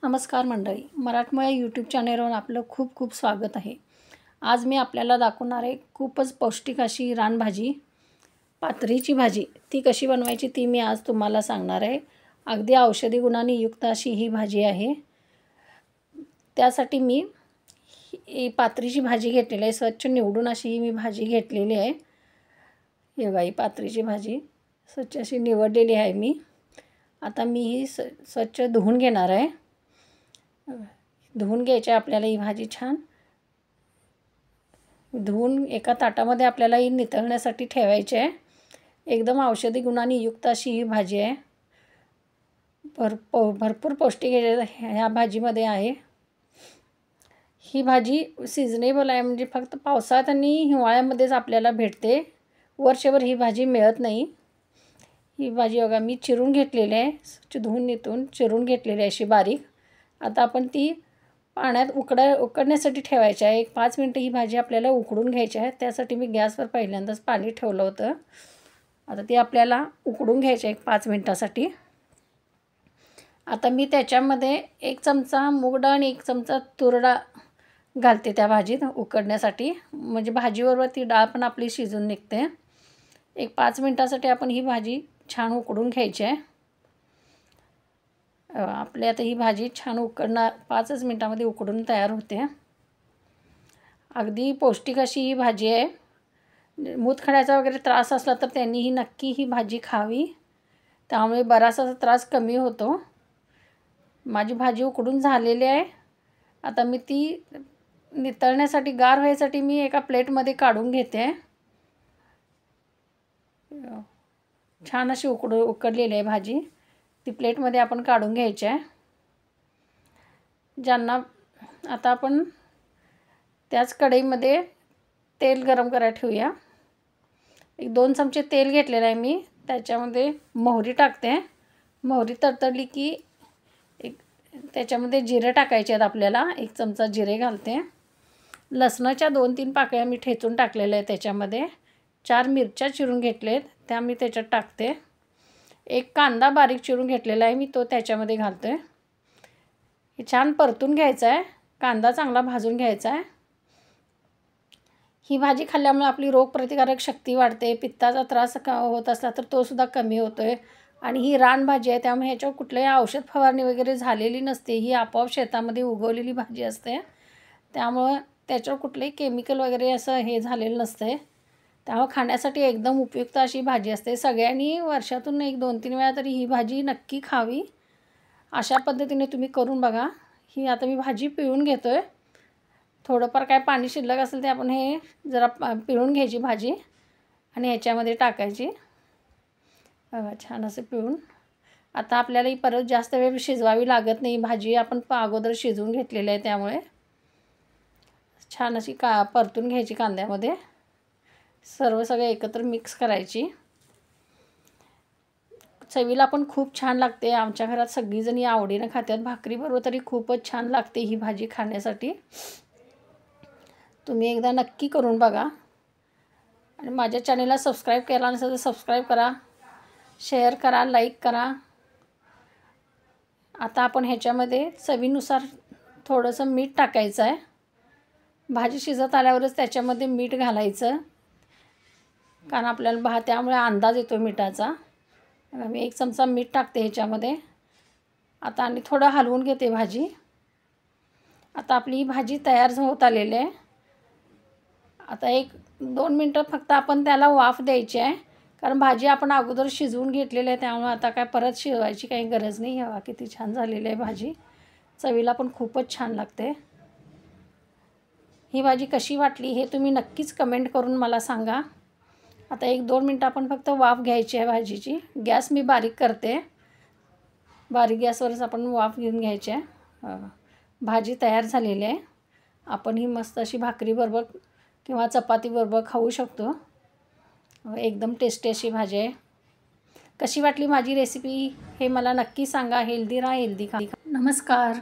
नमस्कार मंडळी, मराठमोळ्या यूट्यूब चॅनेलवर आपलं खूप खूप स्वागत आहे। आज मी आपल्याला दाखवणार आहे खूपच पौष्टिक अशी रानभाजी, पातरीची भाजी। ती कशी बनवायची ती मी आज तुम्हाला सांगणार आहे। अगदी औषधी गुणांनी युक्त अशी ही भाजी आहे। त्यासाठी मी ही पातरीची भाजी घेतलेली आहे। स्वच्छ निवडून अशी मी भाजी घेतलेली आहे। हे बाई पातरीची भाजी स्वच्छ अशी निवडलेली आहे मी। आता मी ही स्वच्छ धुवून घेणार आहे। धुवून घ्यायची आपल्याला ही भाजी छान धुवून एका ताटामध्ये आपल्याला ही नितळण्यासाठी ठेवायची आहे। एकदम औषधी गुणांनी युक्त अशी ही भाजी आहे। भरपूर पौष्टिक ह्या भाजीमध्ये आहे। ही भाजी सीझनेबल आहे, म्हणजे फक्त पावसाळ्यात आणि हिवाळ्यामध्येच आपल्याला भेटते। वर्षभर ही भाजी मिळत नाही। ही भाजी बघा मी चिरून घेतलेली आहे, स्वच्छ धुवून नितळून चिरून घेतलेली आहे अशी बारीक। आता आपण ती पाण्यात उकडण्यासाठी ठेवायची आहे। 5 मिनिटं ही भाजी आपल्याला उकडून घ्यायची आहे। त्यासाठी मी गॅसवर पहिल्यांदाच पाणी ठेवलं होतं। आता ती आपल्याला उकडून घ्यायची आहे 5 मिनिटासाठी। आता मी त्याच्यामध्ये 1 चमचा मूग डाळ आणि 1 चमचा तूर डाळ घालते त्या भाजीत उकडण्यासाठी, म्हणजे भाजीबरोबर ती डाळ पण आपली शिजून निघते। 5 मिनिटासाठी आपण ही भाजी छान उकडून घ्यायची आहे। आपली आता ही भाजी छान उकडणार 5च मिनिटामध्ये उकडून तयार होते। अगदी पौष्टिक अशी ही भाजी आहे। मूतखड्याचा वगैरे त्रास असला तर त्यांनीही नक्की ही भाजी खावी, त्यामुळे बराचसा त्रास कमी होतो। माझी भाजी उकडून झालेली आहे। आता मी ती नितळण्यासाठी गार व्हायसाठी मी एका प्लेटमध्ये काढून घेते। छान अशी उकडलेली आहे भाजी, ती प्लेटमध्ये आपण काढून घ्यायची आहे। ज्यांना आता आपण त्याच कढईमध्ये तेल गरम करायला ठेवूया। 2 चमचे तेल घेतलेलं आहे मी। त्याच्यामध्ये मोहरी टाकते। मोहरी तडतडली की त्याच्यामध्ये जिरे टाकायचे आहेत आपल्याला। 1 चमचा जिरे घालते। लसणाच्या 2-3 पाकळ्या मी ठेचून टाकलेल्या आहेत त्याच्यामध्ये। 4 मिरच्या चिरून घेतलेत त्या मी त्याच्यात टाकते। 1 कांदा बारीक चिरून घेतलेला आहे मी, तो त्याच्यामध्ये घालते। हे छान परतून घ्यायचं आहे, कांदा चांगला भाजून घ्यायचा आहे। ही भाजी खाल्ल्यामुळे आपली रोगप्रतिकारक शक्ती वाढते। पित्ताचा त्रास होत असला तर तो सुद्धा कमी होतोय। आणि ही रानभाजी आहे, त्यामुळे ह्याच्यावर कुठल्याही औषध फवारणी वगैरे झालेली नसते। ही आपोआप शेतामध्ये उगवलेली भाजी असते, त्यामुळे त्याच्यावर कुठलेही केमिकल वगैरे असं हे झालेलं नसते। त्यामुळे खाण्यासाठी एकदम उपयुक्त अशी भाजी असते। सगळ्यांनी वर्षातून 1-2-3 वेळा तरी ही भाजी नक्की खावी। अशा पद्धतीने तुम्ही करून बघा। ही आता मी भाजी पिळून घेतोय। थोडंफार काय पाणी शिल्लक असेल ते आपण हे जरा पिळून घ्यायची भाजी आणि ह्याच्यामध्ये टाकायची। छान असं पिळून आता आपल्याला ही परत जास्त वेळ शिजवावी लागत नाही। भाजी आपण अगोदर शिजवून घेतलेली आहे, त्यामुळे छान अशी परतून घ्यायची कांद्यामध्ये। सगळे एकत्र मिक्स करायची। चवीला पण खूप छान लागते। आमच्या घरात सगळीजण ही आवडीने खातात। भाकरीबरोबर तरी खूपच छान लागते ही भाजी खाण्यासाठी। तुम्ही एकदा नक्की करून बघा आणि माझ्या चॅनेलला सबस्क्राईब केला नसेल तर सबस्क्राईब करा, शेअर करा, लाईक करा। आता आपण ह्याच्यामध्ये चवीनुसार थोडंसं मीठ टाकायचं आहे। भाजी शिजत आल्यावरच त्याच्यामध्ये मीठ घालायचं, कारण आपल्याला त्यामुळे अंदाज येतो मिठाचा। मी 1 चमचा मीठ टाकते ह्याच्यामध्ये। आता आणि थोडं हलवून घेते भाजी। आता आपली ही भाजी तयार होत आलेली आहे। आता 1-2 मिनटं फक्त आपण त्याला वाफ द्यायची आहे, कारण भाजी आपण अगोदर शिजवून घेतलेली आहे, त्यामुळे आता काय परत शिजवायची काही गरज नाही। हवा किती छान झालेली आहे भाजी, चवीला पण खूपच छान लागते। ही भाजी कशी वाटली हे तुम्ही नक्कीच कमेंट करून मला सांगा। आता 1-2 मिनटं आपण फक्त वाफ घ्यायची आहे भाजीची। गॅस मी बारीक करते, बारीक गॅसवरच आपण वाफ घेऊन घ्यायची आहे। भाजी तयार झालेली आहे। आपण ही मस्त अशी भाकरीबरोबर किंवा चपातीबरोबर खाऊ शकतो। एकदम टेस्टी अशी भाजी आहे। कशी वाटली माझी रेसिपी हे मला नक्की सांगा। हेल्दी राहा, हेल्दी खा। नमस्कार।